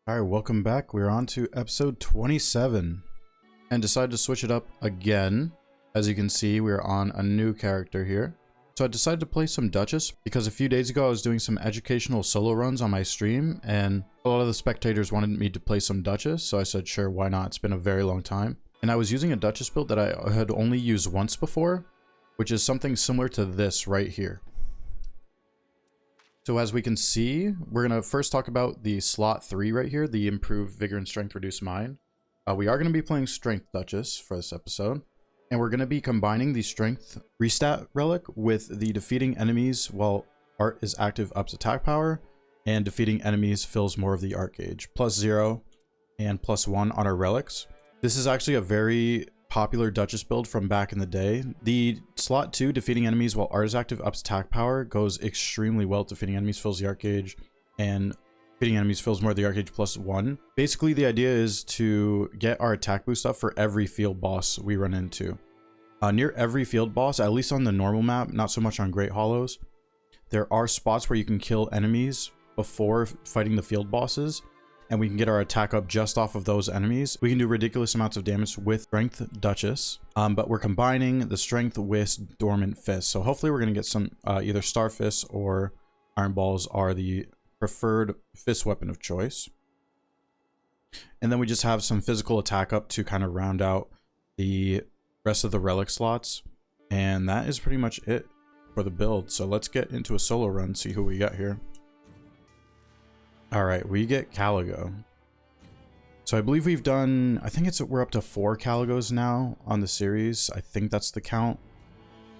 Alright, welcome back. We're on to episode 27 and decided to switch it up again. As you can see, we're on a new character here. So I decided to play some Duchess because a few days ago I was doing some educational solo runs on my stream and a lot of the spectators wanted me to play some Duchess, so I said sure, why not? It's been a very long time. And I was using a Duchess build that I had only used once before, which is something similar to this right here. So as we can see, we're going to first talk about the slot 3 right here, the improved vigor and strength reduced mind. We are going to be playing strength Duchess for this episode. And we're going to be combining the strength restat relic with the defeating enemies while art is active ups attack power, and defeating enemies fills more of the art gauge. +0 and +1 on our relics. This is actually a very popular Duchess build from back in the day. The slot 2, defeating enemies while art is active ups attack power, goes extremely well. Defeating enemies fills the art gauge, and defeating enemies fills more of the art gauge +1. Basically, the idea is to get our attack boost up for every field boss we run into. Near every field boss, at least on the normal map, not so much on Great Hollows, there are spots where you can kill enemies before fighting the field bosses, and we can get our attack up just off of those enemies. We can do ridiculous amounts of damage with Strength Duchess, but we're combining the Strength with Dormant Fist. So hopefully we're going to get some, either Star Fists or Iron Balls are the preferred fist weapon of choice. And then we just have some physical attack up to kind of round out the rest of the relic slots. And that is pretty much it for the build. So let's get into a solo run, see who we got here. Alright, we get Caligo. So I believe we've done, I think we're up to 4 Caligos now on the series. I think that's the count.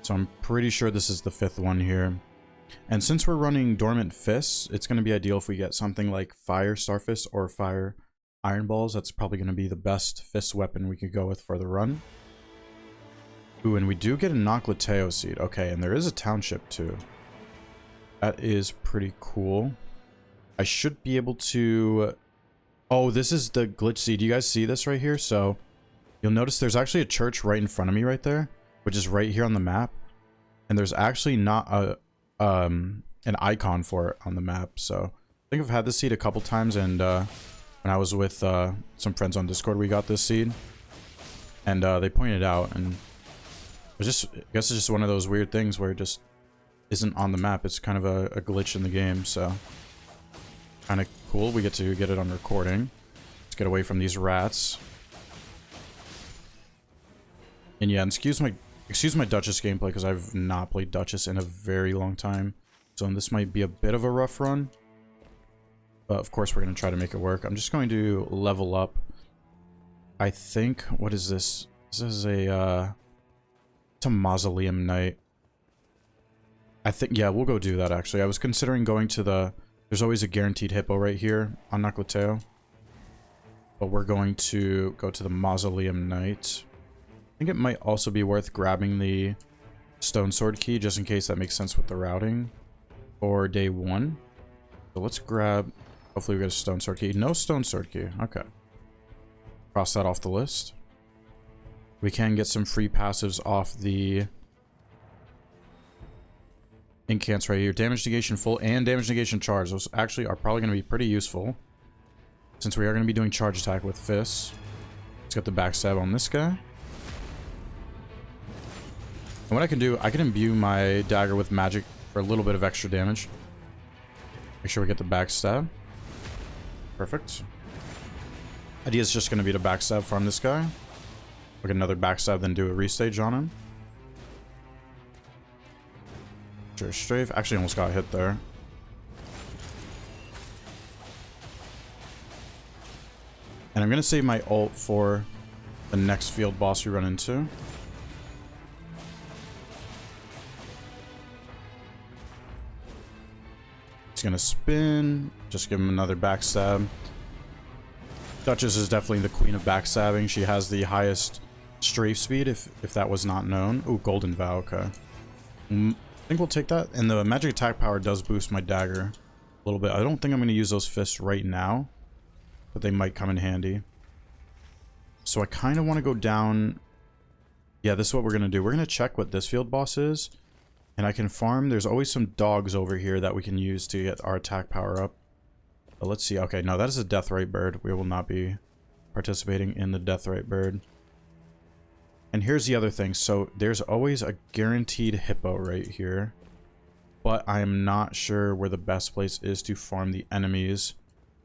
So I'm pretty sure this is the 5th one here. And since we're running Dormant Fists, it's going to be ideal if we get something like Fire Star Fist or Fire Iron Balls. That's probably going to be the best fist weapon we could go with for the run. Ooh, and we do get a noklateo seed. Okay, and there is a township too. That is pretty cool. I should be able to... Oh, this is the glitch seed. You guys see this right here? So you'll notice there's actually a church right in front of me right there, which is right here on the map. And there's actually not an icon for it on the map. So I think I've had this seed a couple times, and when I was with some friends on Discord, we got this seed. And they pointed it out, and I guess it's just one of those weird things where it just isn't on the map. It's kind of a glitch in the game, so... Kind of cool. We get to get it on recording. Let's get away from these rats. And yeah, and excuse my Duchess gameplay because I've not played Duchess in a very long time. So this might be a bit of a rough run. But of course we're going to try to make it work. I'm just going to level up. I think, what is this? This is it's a Mausoleum Knight. I think, yeah, we'll go do that actually. I was considering going to the... There's always a guaranteed hippo right here on noklateo. But we're going to go to the Mausoleum Knight. I think it might also be worth grabbing the Stone Sword key, just in case that makes sense with the routing for day 1. So let's grab... Hopefully we get a Stone Sword key. No Stone Sword key. Okay. Cross that off the list. We can get some free passives off the... Incants right here. Damage negation full and damage negation charge. Those actually are probably going to be pretty useful, since we are going to be doing charge attack with fists. Let's get the backstab on this guy. And what I can do, I can imbue my dagger with magic for a little bit of extra damage. Make sure we get the backstab. Perfect. Idea is just going to be to backstab farm this guy. We'll get another backstab, then do a restage on him. Sure, strafe. Actually almost got hit there. And I'm going to save my ult for the next field boss we run into. It's going to spin. Just give him another backstab. Duchess is definitely the queen of backstabbing. She has the highest strafe speed, if that was not known. Ooh, Golden Vow, okay. I think we'll take that. And the magic attack power does boost my dagger a little bit. I don't think I'm going to use those fists right now, but they might come in handy. So I kind of want to go down. Yeah, this is what we're going to do. We're going to check what this field boss is, and I can farm. There's always some dogs over here that we can use to get our attack power up. But let's see. Okay, no, that is a deathrite bird. We will not be participating in the deathrite bird. And here's the other thing. So there's always a guaranteed hippo right here. But I am not sure where the best place is to farm the enemies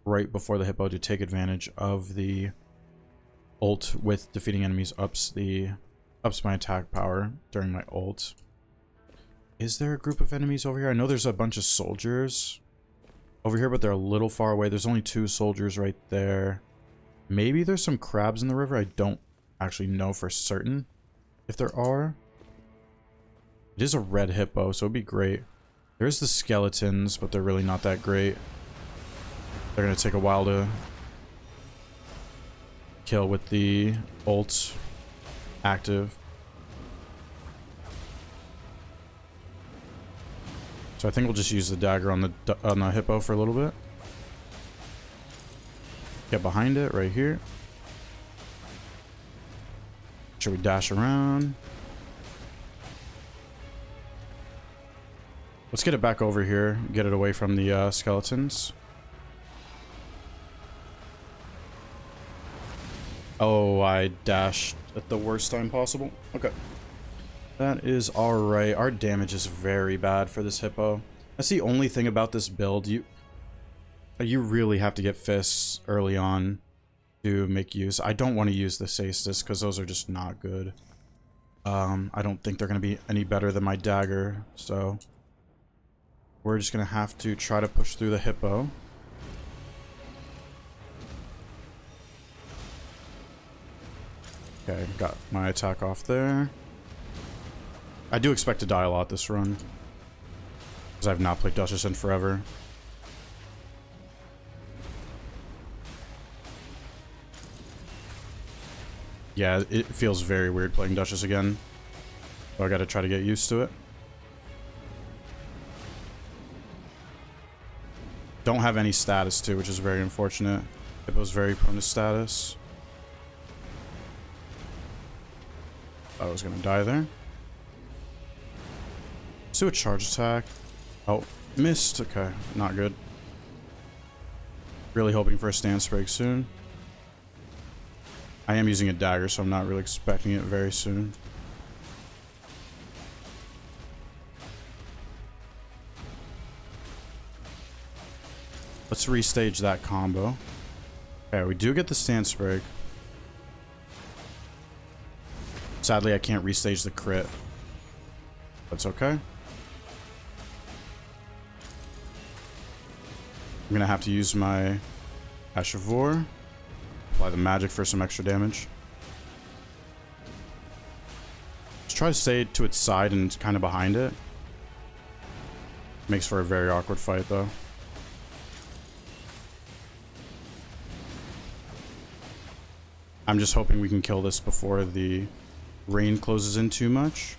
right before the hippo to take advantage of the ult with defeating enemies ups my attack power during my ult. Is there a group of enemies over here? I know there's a bunch of soldiers over here, but they're a little far away. There's only 2 soldiers right there. Maybe there's some crabs in the river. I don't actually know for certain if there are. It is a red hippo, so it'd be great. There's the skeletons, but they're really not that great. They're going to take a while to kill with the ult active. So I think we'll just use the dagger on the hippo for a little bit. Get behind it right here. Should we dash around? Let's get it back over here. Get it away from the skeletons. Oh, I dashed at the worst time possible. Okay. That is alright. Our damage is very bad for this hippo. That's the only thing about this build. You really have to get fists early on to make use. I don't want to use the Cestus because those are just not good. I don't think they're going to be any better than my dagger. So we're just going to have to try to push through the hippo. Okay, got my attack off there. I do expect to die a lot this run, because I've not played Duchess in forever. Yeah, it feels very weird playing Duchess again. So I gotta try to get used to it. Don't have any status too, which is very unfortunate. Hippo's very prone to status. Thought I was gonna die there. Let's do a charge attack. Oh, missed. Okay, not good. Really hoping for a stance break soon. I am using a dagger, so I'm not really expecting it very soon. Let's restage that combo. Okay, we do get the stance break. Sadly, I can't restage the crit. That's okay. I'm gonna have to use my Ash of War. Apply the magic for some extra damage. Just try to stay to its side and kind of behind it. Makes for a very awkward fight, though. I'm just hoping we can kill this before the rain closes in too much.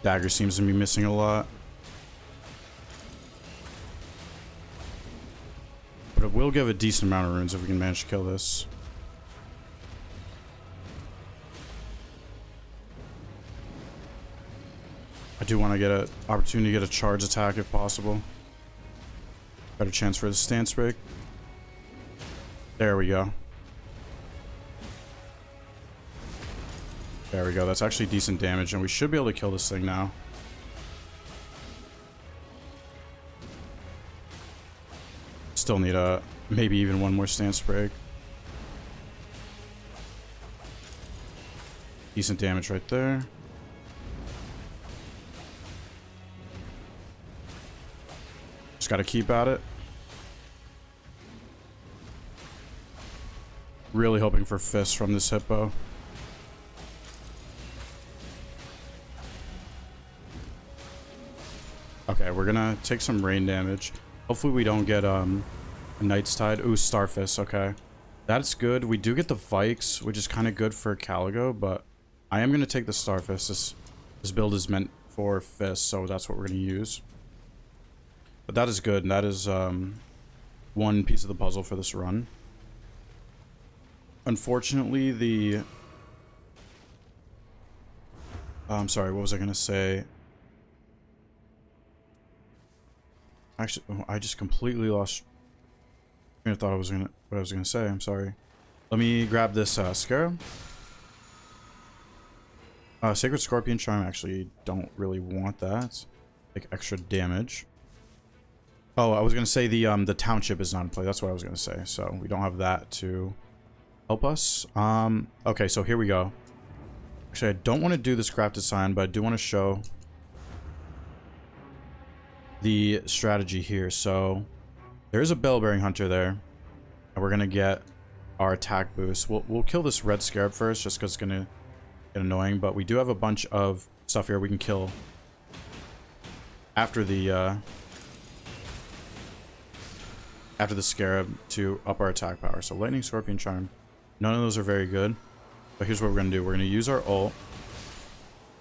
Dagger seems to be missing a lot. But it will give a decent amount of runes if we can manage to kill this. I do want to get an opportunity to get a charge attack if possible. Better chance for the stance break. There we go. There we go. That's actually decent damage, and we should be able to kill this thing now. Still need a maybe even one more stance break. Decent damage right there. Just gotta keep at it. Really hoping for fists from this hippo. Okay, we're gonna take some rain damage. Hopefully we don't get a Knight's Tide. Ooh, Starfist, okay. That's good. We do get the Vikes, which is kind of good for Caligo, but I am gonna take the Starfist. This build is meant for fists, so that's what we're gonna use. But that is good, and that is one piece of the puzzle for this run. Unfortunately, the... I'm sorry, what was I gonna say? Actually, oh, I just completely lost train of thought. What I was gonna say. I'm sorry. Let me grab this scarab. Sacred Scorpion Charm. Actually, don't really want that. It's like extra damage. Oh, I was gonna say the township is not in play. That's what I was gonna say. So we don't have that to help us. Okay, so here we go. Actually, I don't want to do this crafted sign, but I do want to show the strategy here. So there's a bell-bearing hunter there, and we're gonna get our attack boost. We'll kill this red scarab first, just because it's gonna get annoying. But we do have a bunch of stuff here we can kill after the scarab to up our attack power. So lightning, scorpion charm, none of those are very good. But here's what we're gonna do. We're gonna use our ult,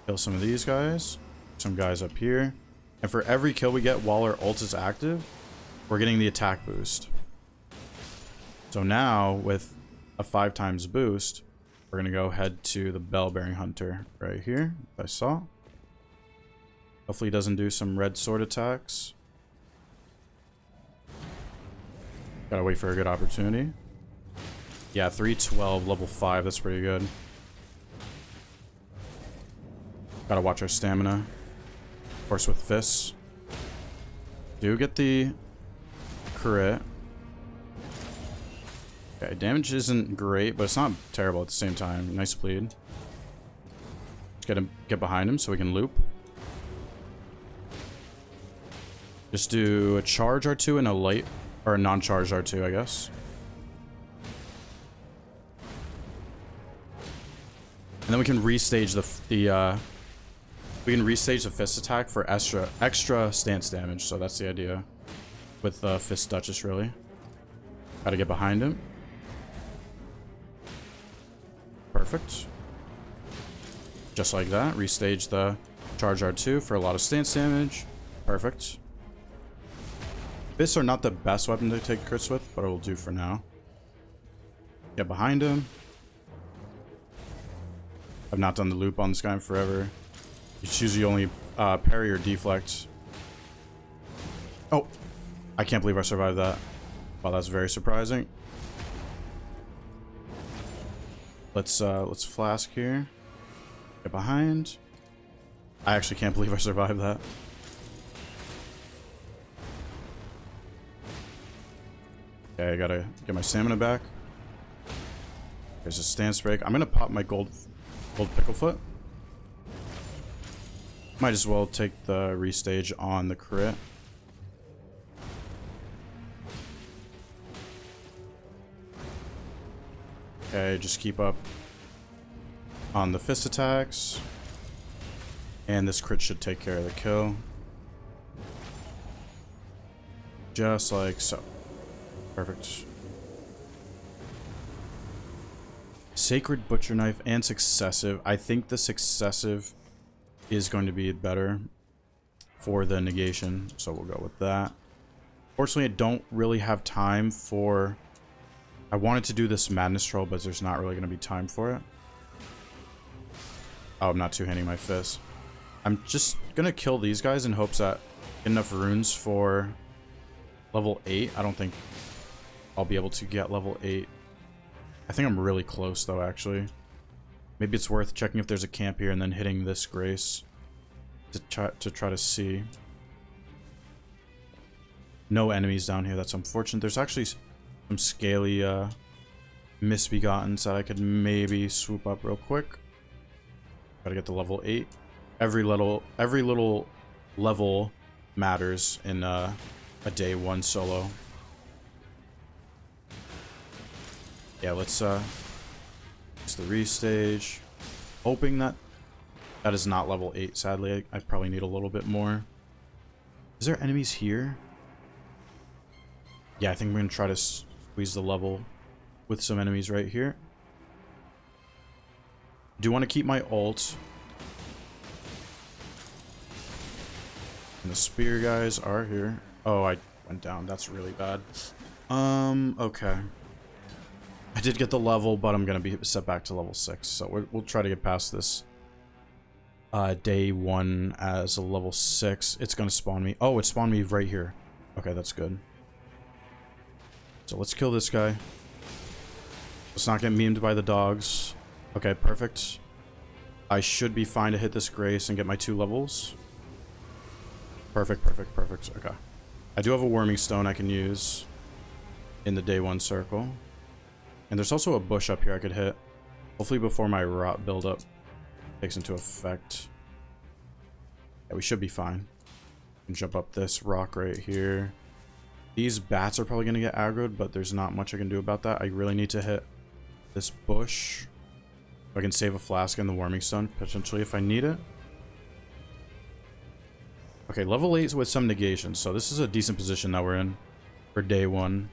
kill some of these guys, some guys up here, and for every kill we get while our ult is active, we're getting the attack boost. So now with a 5 times boost, we're gonna go head to the bell-bearing hunter right here. I saw. Hopefully he doesn't do some red sword attacks. Gotta wait for a good opportunity. Yeah, 312, level 5, that's pretty good. Gotta watch our stamina. Of course with fists. Do get the crit. Okay, damage isn't great, but it's not terrible at the same time. Nice bleed. Just get behind him so we can loop. Just do a charge R2 and a light, or a non-charged R2, I guess. And then we can restage the fist attack for extra stance damage. So that's the idea with fist duchess, really. Gotta get behind him. Perfect. Just like that. Restage the charge R2 for a lot of stance damage. Perfect. Fists are not the best weapon to take crits with, but it will do for now. Get behind him. I've not done the loop on this guy in forever. It's usually only parry or deflect. Oh, I can't believe I survived that. Wow, that's very surprising. Let's flask here. Get behind. I actually can't believe I survived that. Okay, I gotta get my stamina back. There's a stance break. I'm gonna pop my gold picklefoot. Might as well take the restage on the crit. Okay, just keep up on the fist attacks. And this crit should take care of the kill. Just like so. Perfect. Sacred Butcher Knife and Successive. I think the Successive is going to be better for the negation, so we'll go with that. Fortunately, I don't really have time for... I wanted to do this Madness Troll, but there's not really going to be time for it. Oh, I'm not two-handing my fist. I'm just going to kill these guys in hopes that enough runes for level 8. I don't think I'll be able to get level 8. I think I'm really close, though, actually. Maybe it's worth checking if there's a camp here and then hitting this grace to try to see. No enemies down here. That's unfortunate. There's actually some scaly misbegottens that I could maybe swoop up real quick. Gotta get to level 8. Every little level matters in a day 1 solo. Yeah, let's use the restage. Hoping that is not level 8, sadly. I probably need a little bit more. Is there enemies here? Yeah, I think we're gonna try to squeeze the level with some enemies right here. Do want to keep my ult. And the spear guys are here. Oh, I went down. That's really bad. Okay. I did get the level, but I'm going to be set back to level 6. So we'll try to get past this day 1 as a level 6. It's going to spawn me. Oh, it spawned me right here. Okay, that's good. So let's kill this guy. Let's not get memed by the dogs. Okay, perfect. I should be fine to hit this Grace and get my 2 levels. Perfect, perfect, perfect. Okay. I do have a Warming Stone I can use in the day 1 circle. And there's also a bush up here I could hit. Hopefully before my rot buildup takes into effect. Yeah, we should be fine. Can jump up this rock right here. These bats are probably going to get aggroed, but there's not much I can do about that. I really need to hit this bush. I can save a flask and the Warming Stone, potentially, if I need it. Okay, level 8 with some negation, so this is a decent position that we're in for day 1.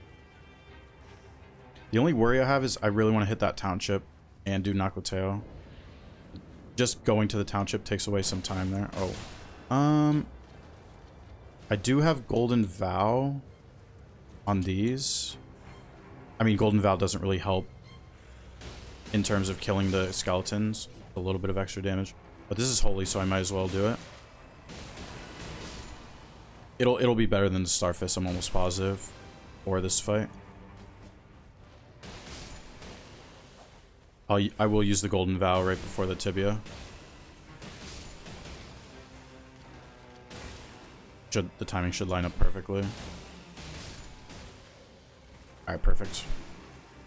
The only worry I have is I really want to hit that township and do noklateo. Just going to the township takes away some time there. Oh. I do have Golden Vow on these. I mean, Golden Vow doesn't really help in terms of killing the skeletons. A little bit of extra damage. But this is holy, so I might as well do it. It'll be better than the Starfist, I'm almost positive, for this fight. I will use the Golden Vow right before the Tibia. The timing should line up perfectly. Alright, perfect.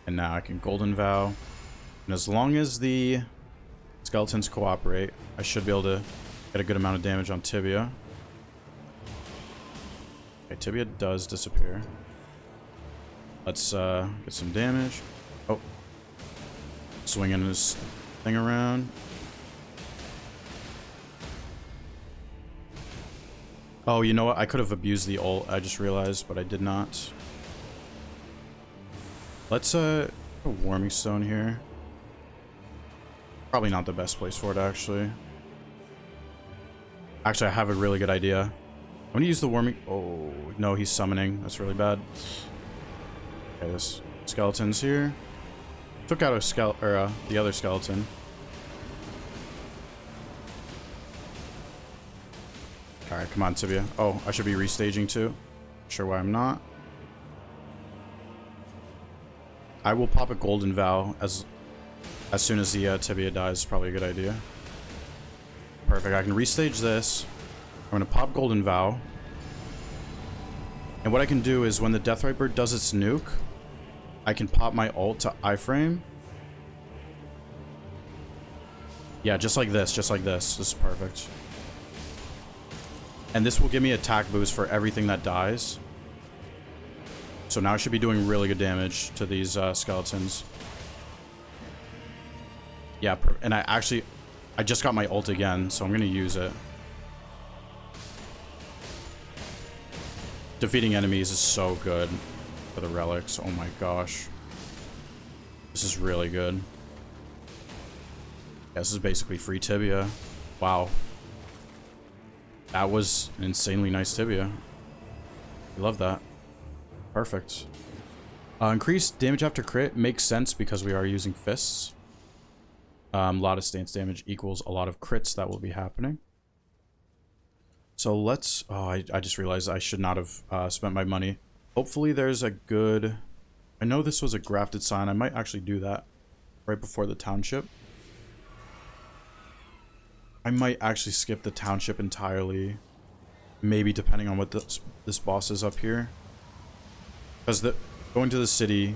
And now I can Golden Vow. And as long as the skeletons cooperate, I should be able to get a good amount of damage on Tibia. Okay, Tibia does disappear. Let's get some damage. Oh. Swinging his thing around. Oh, you know what? I could have abused the ult, I just realized, but I did not. Let's put a Warming Stone here. Probably not the best place for it, actually. Actually, I have a really good idea. I'm gonna use the Warming... Oh, no, he's summoning. That's really bad. Okay, this skeleton's here. Took out a the other skeleton. Alright, come on, Tibia. Oh, I should be restaging too. Not sure why I'm not. I will pop a Golden Vow as soon as the Tibia dies. Probably a good idea. Perfect. I can restage this. I'm going to pop Golden Vow. And what I can do is when the Deathrite Bird does its nuke, I can pop my ult to iframe. Yeah, just like this. Just like this. This is perfect. And this will give me attack boost for everything that dies. So now I should be doing really good damage to these skeletons. Yeah, and I just got my ult again, so I'm going to use it. Defeating enemies is so good for the relics. Oh my gosh. This is really good. Yeah, this is basically free Tibia. Wow. That was an insanely nice Tibia. I love that. Perfect. Increased damage after crit makes sense because we are using fists. A lot of stance damage equals a lot of crits that will be happening. So let's... Oh, I just realized I should not have spent my money. Hopefully there's a good... I know this was a grafted sign. I might actually do that right before the township. I might actually skip the township entirely. Maybe depending on what this boss is up here. Because going to the city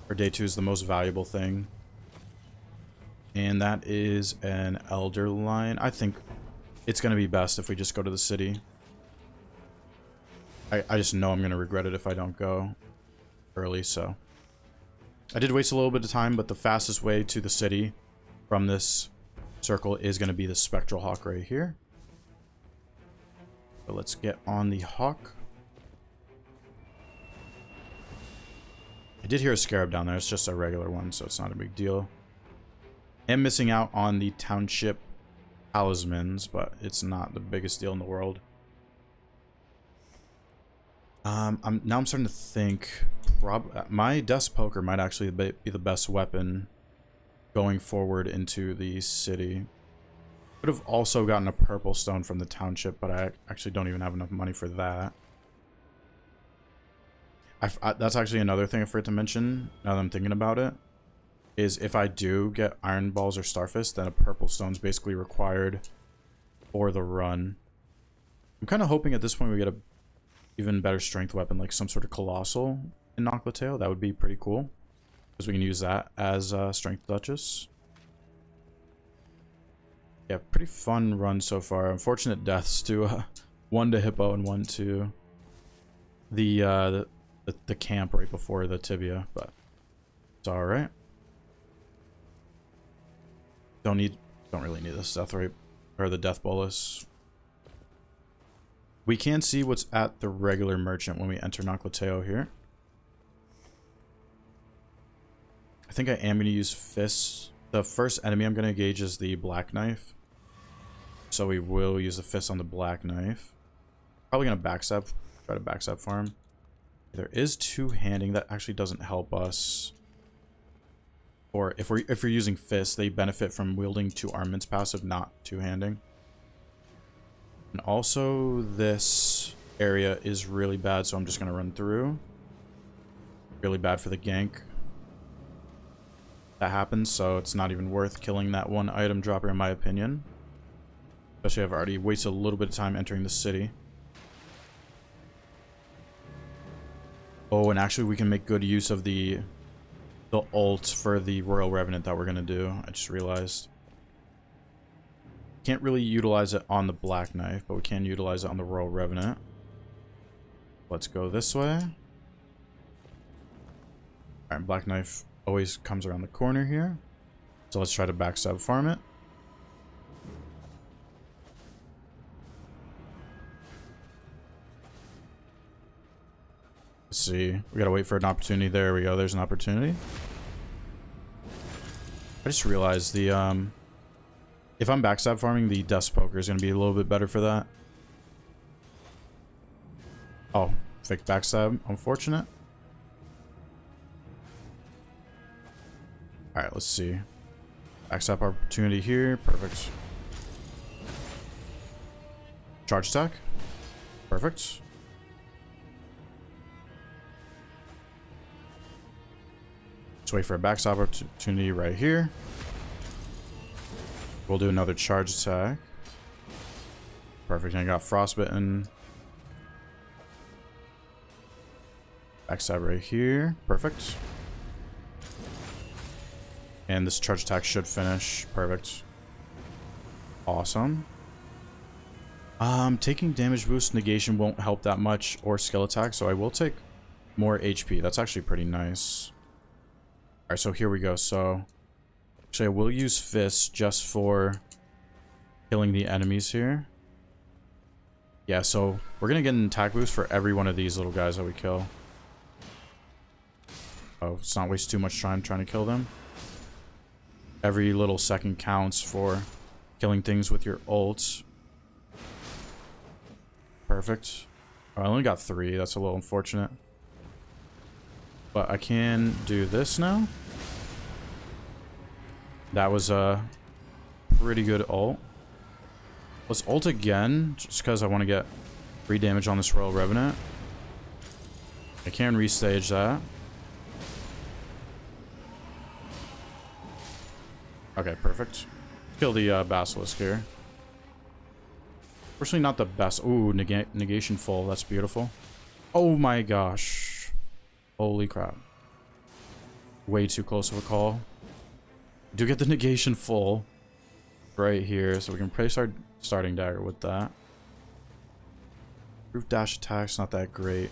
for day 2 is the most valuable thing. And that is an Elder Line. I think it's going to be best if we just go to the city. I just know I'm going to regret it if I don't go early, so. I did waste a little bit of time, but the fastest way to the city from this circle is going to be the Spectral Hawk right here. So let's get on the Hawk. I did hear a Scarab down there. It's just a regular one, so it's not a big deal. I'm missing out on the township talismans, but it's not the biggest deal in the world. Now I'm starting to think my Death Poker might actually be the best weapon going forward into the city. Could have also gotten a purple stone from the township, but I actually don't even have enough money for that. That's actually another thing I forgot to mention, now that I'm thinking about it, is if I do get Iron Balls or Starfist, then a Purple Stone's basically required for the run. I'm kind of hoping at this point we get a even better strength weapon, like some sort of Colossal in noklateo. That would be pretty cool, because we can use that as Strength Duchess. Yeah, pretty fun run so far. Unfortunate deaths to one to Hippo and one to the camp right before the tibia, but it's all right. Don't really need this death rate or the death bolus. We can see what's at the regular merchant when we enter noklateo here. I think I am going to use fists. The first enemy I'm going to engage is the black knife, so we will use the fist on the black knife. Probably going to backstab, try to backstab farm. There is two-handing. That actually doesn't help us. Or if we're using fists, they benefit from wielding two armaments passive, not two-handing. And also this area is really bad, so I'm just gonna run through. Really bad for the gank. That happens, so it's not even worth killing that one item dropper in my opinion. Especially I've already wasted a little bit of time entering the city. Oh, and actually we can make good use of the ult for the Royal Revenant that we're gonna do. I just realized. Can't really utilize it on the Black Knife, but we can utilize it on the Royal Revenant. Let's go this way. Alright, Black Knife always comes around the corner here. So let's try to backstab farm it. Let's see. We gotta wait for an opportunity. There we go. There's an opportunity. I just realized the if I'm backstab farming, the Dust Poker is gonna be a little bit better for that. Oh, fake backstab. Unfortunate. Alright, let's see. Backstab opportunity here. Perfect. Charge attack. Perfect. Let's wait for a backstab opportunity right here. We'll do another charge attack. Perfect. And I got frostbitten. Backstab right here. Perfect. And this charge attack should finish. Perfect. Awesome. Taking damage boost negation won't help that much, or skill attack, so I will take more HP. That's actually pretty nice. Alright, so here we go. So actually I will use fists just for killing the enemies here. Yeah, so we're gonna get an attack boost for every one of these little guys that we kill. Oh, let's not waste too much time trying to kill them. Every little second counts for killing things with your ult. Perfect. Oh, I only got 3. That's a little unfortunate. But I can do this now. That was a pretty good ult. Let's ult again, just because I want to get free damage on this Royal Revenant. I can restage that. Okay, perfect. Kill the Basilisk here. Fortunately not the best. Ooh, negation full. That's beautiful. Oh my gosh. Holy crap. Way too close of a call. Do get the negation full right here, so we can place our starting dagger with that. Roof dash attack's not that great.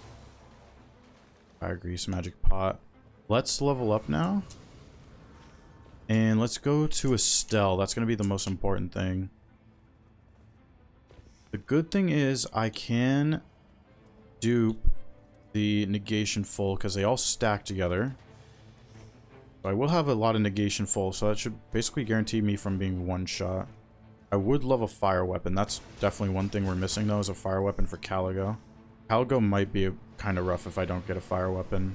Fire grease, magic pot. Let's level up now. And let's go to Estelle. That's going to be the most important thing. The good thing is I can dupe the negation full because they all stack together. I will have a lot of negation full, so that should basically guarantee me from being one shot. I would love a fire weapon. That's definitely one thing we're missing though, is a fire weapon for Caligo. Caligo might be kind of rough if I don't get a fire weapon.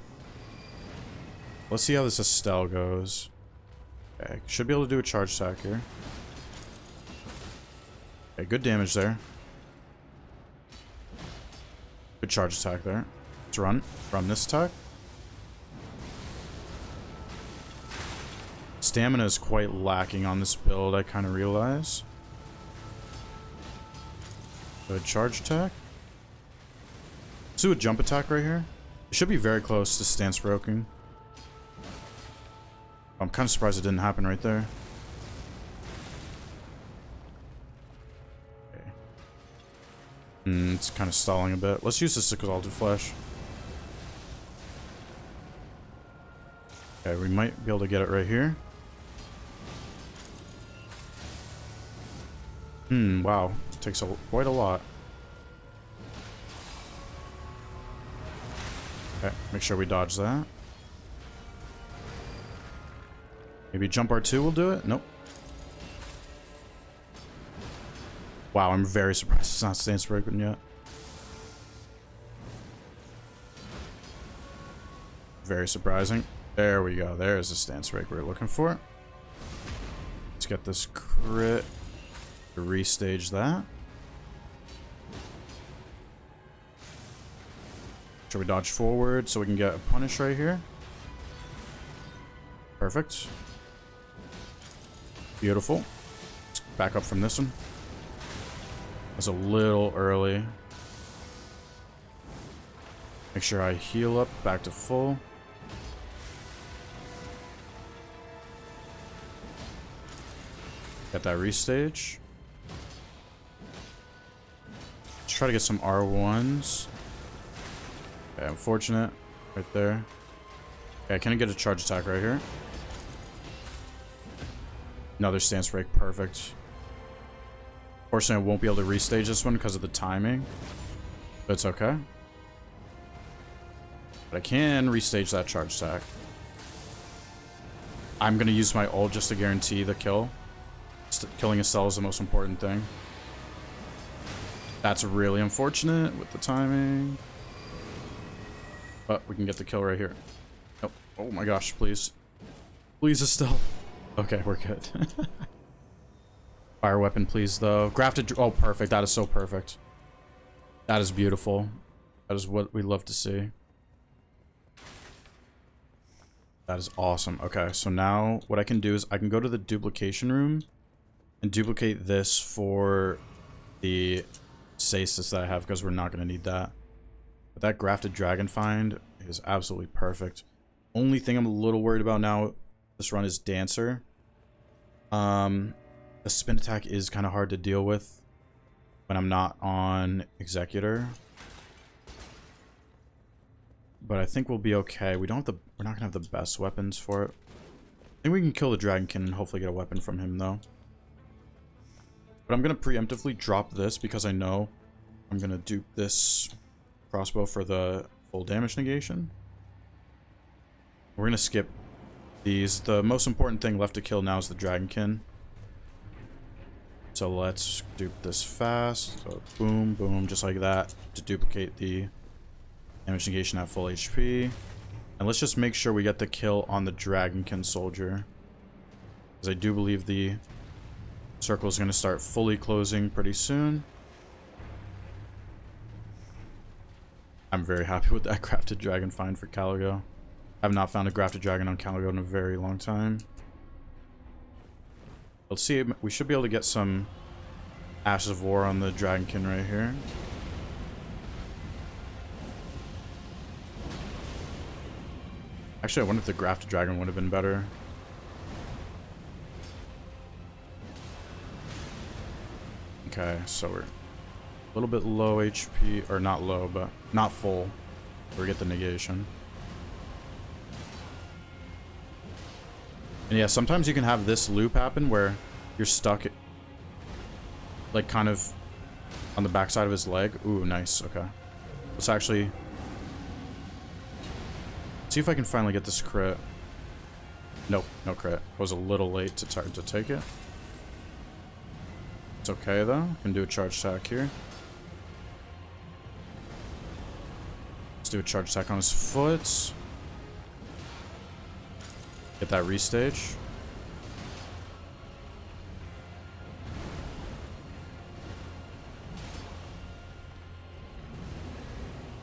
Let's see how this Estelle goes. Okay, should be able to do a charge attack here. Okay, good damage there. Good charge attack there. Let's run from this attack. Stamina is quite lacking on this build, I kind of realize. Good charge attack. Let's do a jump attack right here. It should be very close to stance broken. I'm kind of surprised it didn't happen right there. Okay. It's kind of stalling a bit. Let's use this Exalted Flesh. Okay, we might be able to get it right here. Wow. It takes quite a lot. Okay, make sure we dodge that. Maybe jump R2 will do it? Nope. Wow, I'm very surprised it's not stance broken yet. Very surprising. There we go. There's the stance break we're looking for. Let's get this crit to restage that. Should we dodge forward so we can get a punish right here? Perfect. Beautiful. Let's back up from this one. That's a little early. Make sure I heal up back to full. Get that restage. Let's try to get some R1s. Okay, unfortunate. Right there. Okay, can I get a charge attack right here? Another stance break. Perfect. Unfortunately, I won't be able to restage this one because of the timing. But it's okay. But I can restage that charge attack. I'm going to use my ult just to guarantee the kill. Killing Estelle is the most important thing. That's really unfortunate with the timing. But we can get the kill right here. Oh, oh my gosh, please. Please, Estelle. Okay, we're good. Fire weapon, please, though. Grafted... Oh, perfect. That is so perfect. That is beautiful. That is what we love to see. That is awesome. Okay, so now what I can do is I can go to the duplication room and duplicate this for the stasis that I have because we're not going to need that. But that grafted dragon find is absolutely perfect. Only thing I'm a little worried about now this run is Dancer. The spin attack is kind of hard to deal with when I'm not on Executor. But I think we'll be okay. We're not gonna have the best weapons for it. I think we can kill the Dragonkin and hopefully get a weapon from him though. But I'm gonna preemptively drop this because I know I'm gonna dupe this crossbow for the full damage negation. We're gonna skip these. The most important thing left to kill now is the Dragonkin. So let's dupe this fast. So boom, boom, just like that to duplicate the damage negation at full HP. And let's just make sure we get the kill on the Dragonkin soldier. Because I do believe the circle is going to start fully closing pretty soon. I'm very happy with that grafted dragon find for Caligo. I have not found a grafted dragon on Caligo in a very long time. Let's see, we should be able to get some Ashes of War on the Dragonkin right here. Actually, I wonder if the grafted dragon would have been better. Okay, so we're a little bit low HP, or not low, but not full. We get the negation. And yeah, sometimes you can have this loop happen where you're stuck, like, kind of on the backside of his leg. Ooh, nice. Okay. Let's actually see if I can finally get this crit. Nope, no crit. I was a little late to take it. It's okay, though. Can do a charge attack here. Let's do a charge attack on his foot. Get that restage.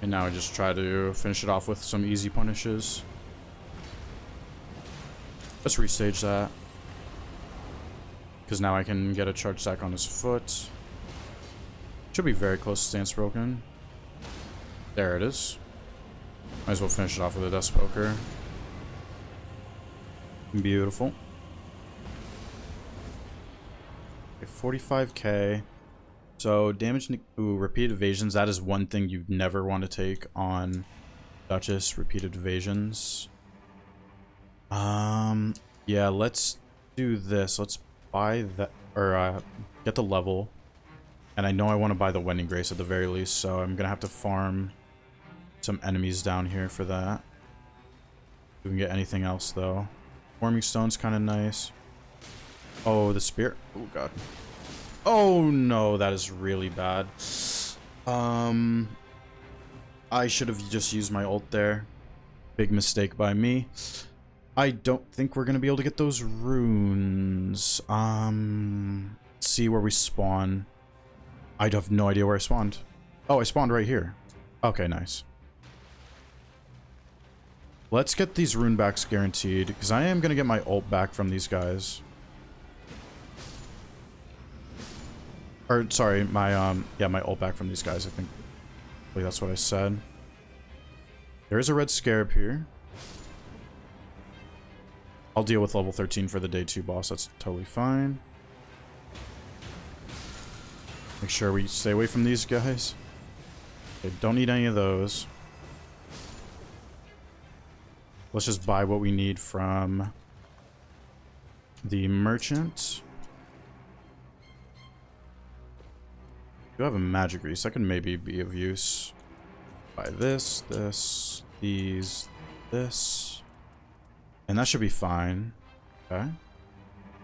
And now I just try to finish it off with some easy punishes. Let's restage that. Because now I can get a charge stack on his foot. Should be very close to stance broken. There it is. Might as well finish it off with a dust poker. Beautiful. Okay, 45k. So damage, ooh, repeated evasions. That is one thing you never want to take on Duchess. Repeated evasions. Yeah, let's do this. Let's buy that, or get the level. And I know I want to buy the Wedding Grace at the very least, so I'm gonna have to farm some enemies down here for that. We can get anything else though. Warming Stone's kind of nice. Oh, the spear. Oh god. Oh no, that is really bad. I should have just used my ult there. Big mistake by me. I don't think we're gonna be able to get those runes. Let's see where we spawn. I have no idea where I spawned. Oh, I spawned right here. Okay, nice. Let's get these rune backs guaranteed, because I am gonna get my ult back from these guys. Or sorry, my yeah, my ult back from these guys. I think that's what I said. There is a red scarab here. I'll deal with level 13 for the day 2 boss. That's totally fine. Make sure we stay away from these guys. Okay, don't need any of those. Let's just buy what we need from the merchant. I do have a magic grease. That could maybe be of use. Buy this, this, these, this. And that should be fine. Okay.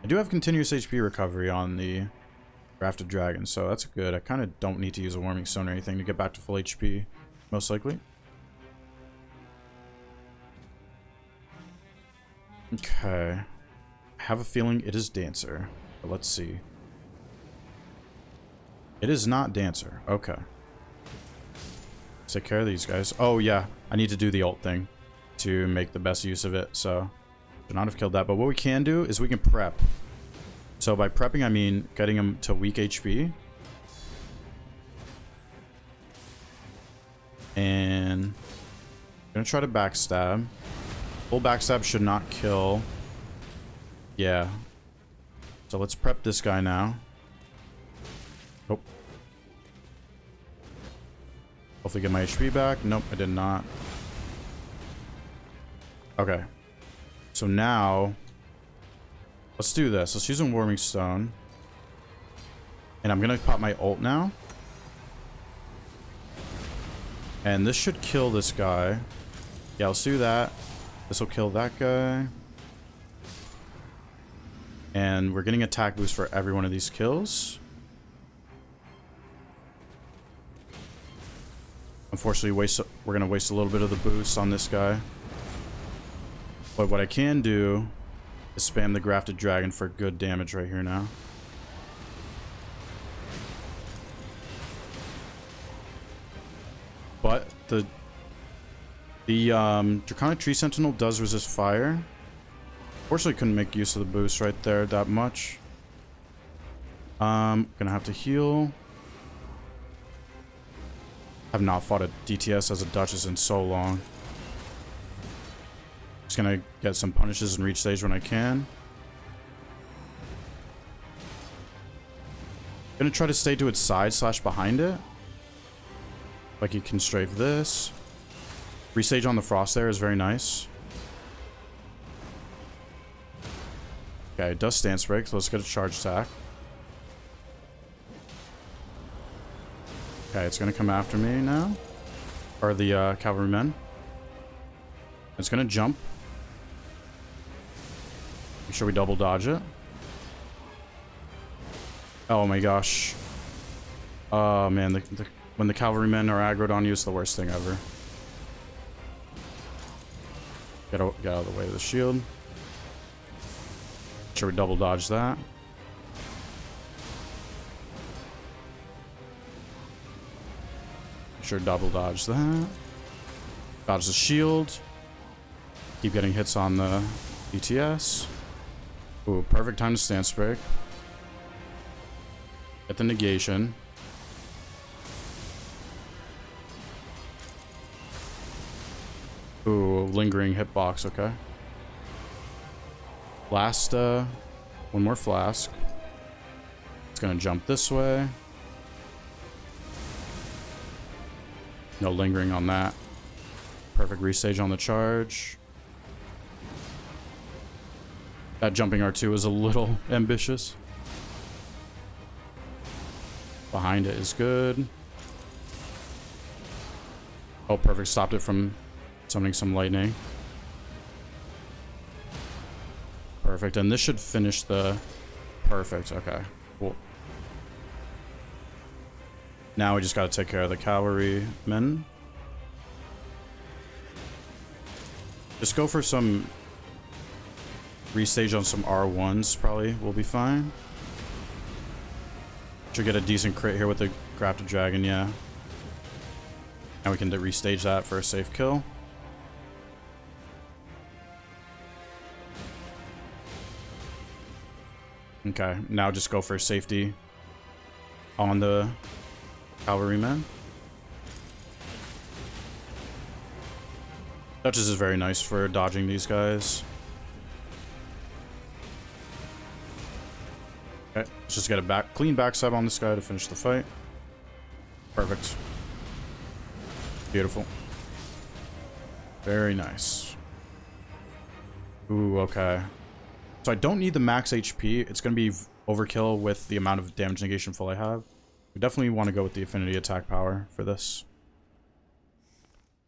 I do have continuous HP recovery on the Grafted Dragon, so that's good. I kind of don't need to use a Warming Stone or anything to get back to full HP, most likely. Okay. I have a feeling it is Dancer, but let's see. It is not Dancer. Okay. Let's take care of these guys. Oh, yeah. I need to do the ult thing to make the best use of it, so should not have killed that. But what we can do is we can prep. So by prepping, I mean getting him to weak HP. And I'm gonna try to backstab. Full backstab should not kill. Yeah. So let's prep this guy now. Oh. Hopefully get my HP back. Nope, I did not. Okay. So now, let's do this. Let's use a Warming Stone. And I'm going to pop my ult now. And this should kill this guy. Yeah, let's do that. This will kill that guy. And we're getting attack boost for every one of these kills. Unfortunately, we're going to waste a little bit of the boost on this guy. But what I can do is spam the Grafted Dragon for good damage right here now. But the Draconic Tree Sentinel does resist fire. Fortunately, couldn't make use of the boost right there that much. Gonna have to heal. I've not fought a DTS as a Duchess in so long. Just gonna get some punishes and reach stage when I can. Gonna try to stay to its side / behind it. Like you can strafe this. Restage on the frost there is very nice. Okay, it does stance break, so let's get a charge attack. Okay, it's gonna come after me now. Or the cavalrymen. It's gonna jump. Make sure we double dodge it. Oh my gosh. Oh man, when the cavalrymen are aggroed on you, it's the worst thing ever. Get out of the way of the shield. Make sure we double dodge that. Make sure double dodge that. Dodge the shield. Keep getting hits on the ETS. Ooh, perfect time to stance break. Get the negation. Ooh, lingering hitbox, okay. Last, one more flask. It's gonna jump this way. No lingering on that. Perfect restage on the charge. That jumping R2 is a little ambitious. Behind it is good. Oh, perfect. Stopped it from summoning some lightning. Perfect. And this should finish the... Perfect. Okay. Cool. Now we just got to take care of the cavalrymen. Just go for some restage on some R1s, probably will be fine. Should get a decent crit here with the Grafted Dragon, yeah. And we can restage that for a safe kill. Okay, now just go for safety on the cavalrymen. Duchess is very nice for dodging these guys. Okay, let's just get a clean backstab on this guy to finish the fight. Perfect. Beautiful. Very nice. Ooh, okay. So I don't need the max HP. It's going to be overkill with the amount of damage negation full I have. We definitely want to go with the affinity attack power for this.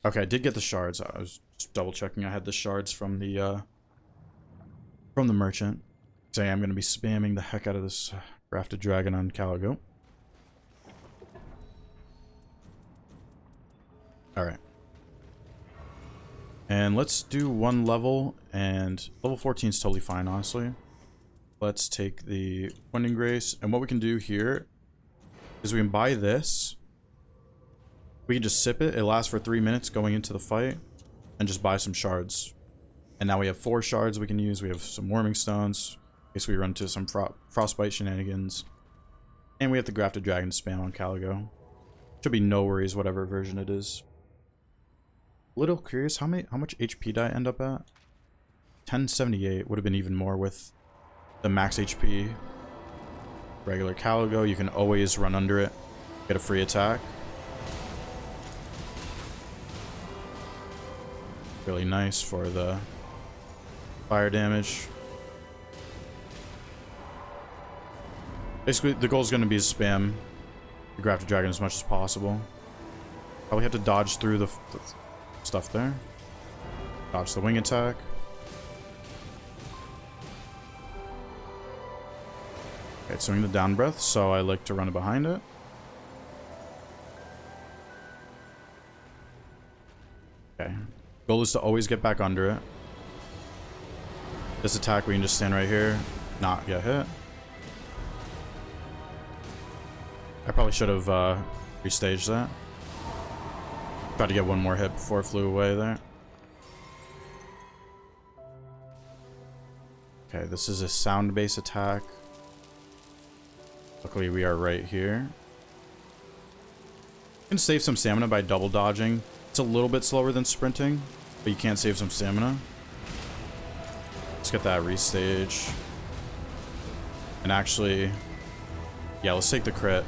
Okay, I did get the shards. I was just double checking. I had the shards from the merchant. So I'm going to be spamming the heck out of this Grafted Dragon on Caligo. Alright. And let's do one level, and level 14 is totally fine, honestly. Let's take the Winding Grace, and what we can do here is we can buy this. We can just sip it. It lasts for 3 minutes going into the fight, and just buy some shards. And now we have 4 shards we can use. We have some Warming Stones, in case we run into some Frostbite shenanigans. And we have the Grafted Dragon spam on Caligo. Should be no worries, whatever version it is. Little curious, how much HP did I end up at? 1078 would have been even more with the max HP. Regular Caligo, you can always run under it, get a free attack. Really nice for the fire damage. Basically, the goal is going to be to spam the Grafted Dragon as much as possible. Probably have to dodge through the stuff there. Dodge the wing attack. Okay, it's doing the down breath, so I like to run behind it. Okay. Goal is to always get back under it. This attack, we can just stand right here, not get hit. I probably should have restaged that. Tried to get one more hit before it flew away there. Okay, this is a sound base attack. Luckily, we are right here. You can save some stamina by double dodging. It's a little bit slower than sprinting, but you can save some stamina. Let's get that restage. And actually, yeah, let's take the crit.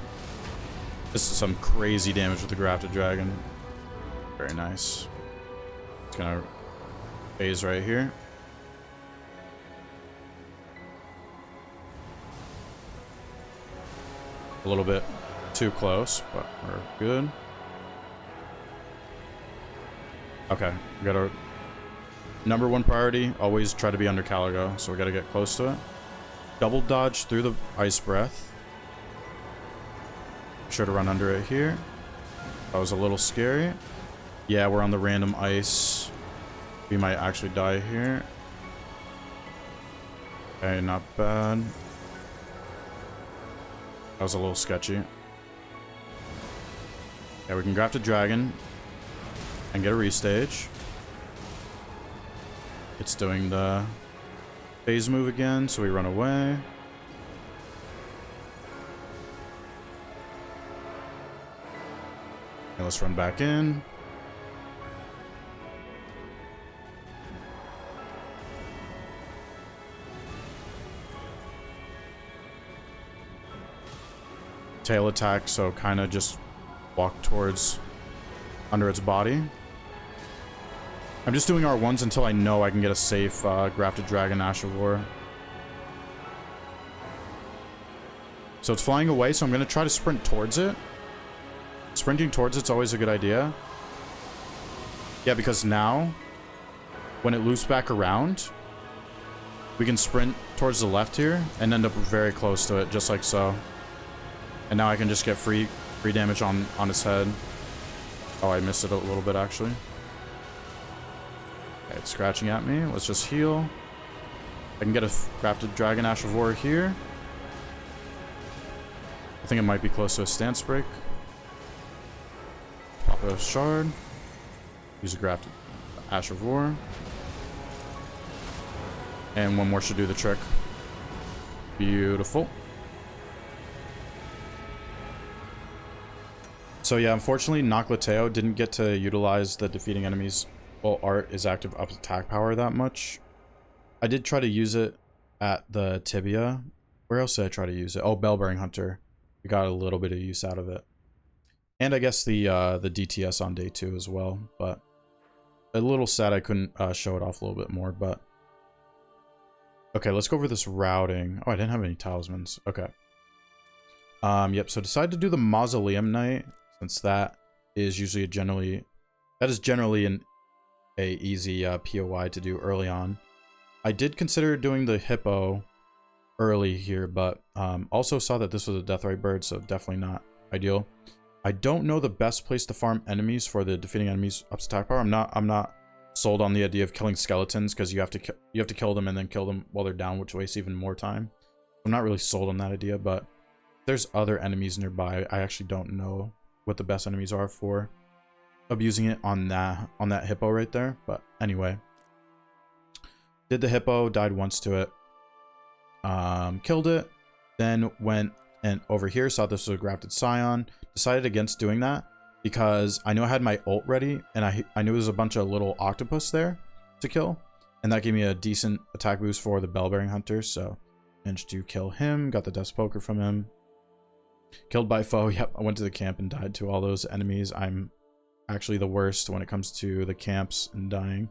This is some crazy damage with the Grafted Dragon. Very nice. It's gonna phase right here. A little bit too close, but we're good. Okay, we got our #1 priority. Always try to be under Caligo, so we gotta get close to it. Double dodge through the ice breath. Sure to run under it here. That was a little scary. Yeah, we're on the random ice. We might actually die here. Okay, not bad. That was a little sketchy. Yeah, we can graft a dragon and get a restage. It's doing the phase move again, so we run away. And let's run back in. Tail attack, so kind of just walk towards under its body. I'm just doing R1s until I know I can get a safe grafted dragon Ash of War. So it's flying away, so I'm going to try to sprint towards it. Sprinting towards it's always a good idea. Yeah, because now, when it loops back around, we can sprint towards the left here and end up very close to it, just like so. And now I can just get free damage on its head. Oh, I missed it a little bit, actually. Okay, it's scratching at me. Let's just heal. I can get a crafted Dragon Ash of War here. I think it might be close to a stance break. Pop a shard. Use a crafted Ash of War. And one more should do the trick. Beautiful. So yeah, unfortunately, noklateo didn't get to utilize the defeating enemies while art is active up attack power that much. I did try to use it at the tibia. Where else did I try to use it? Oh, Bellbearing Hunter. We got a little bit of use out of it. And I guess the DTS on day 2 as well. But a little sad I couldn't show it off a little bit more. But okay, let's go over this routing. Oh, I didn't have any talismans. Okay. Yep. So decided to do the Mausoleum Knight, since that is usually generally an easy POI to do early on. I did consider doing the Hippo early here, but also saw that this was a Deathrite bird, so definitely not ideal. I don't know the best place to farm enemies for the defeating enemies up attack power. I'm not sold on the idea of killing skeletons, because you have to kill them and then kill them while they're down, which wastes even more time. I'm not really sold on that idea, but if there's other enemies nearby, I actually don't know what the best enemies are for abusing it on that hippo right there. But anyway, did the hippo, died once to it, killed it, then went and over here, saw this was a grafted scion, decided against doing that because I knew I had my ult ready, and I knew there was a bunch of little octopus there to kill, and that gave me a decent attack boost for the Bellbearing Hunter, so managed to kill him, got the Death's Poker from him. Killed by foe. Yep, I went to the camp and died to all those enemies. I'm actually the worst when it comes to the camps and dying.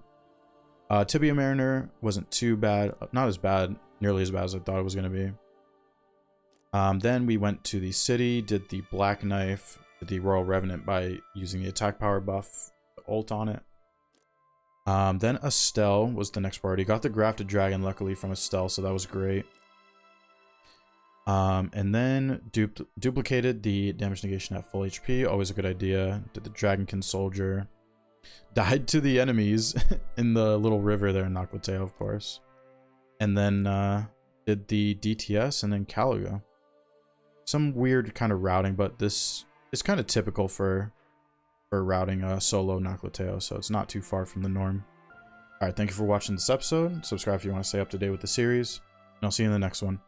Tibia Mariner wasn't too bad. Not as bad. Nearly as bad as I thought it was going to be. Then we went to the city, did the Black Knife, did the Royal Revenant by using the attack power buff, the ult on it. Then Estelle was the next party. Got the Grafted Dragon, luckily, from Estelle, so that was great. And then duplicated the damage negation at full HP, always a good idea. Did the Dragonkin Soldier. Died to the enemies in the little river there in noklateo, of course. And then did the DTS and then Caligo. Some weird kind of routing, but this is kind of typical for routing solo noklateo, so it's not too far from the norm. Alright, thank you for watching this episode. Subscribe if you want to stay up to date with the series, and I'll see you in the next one.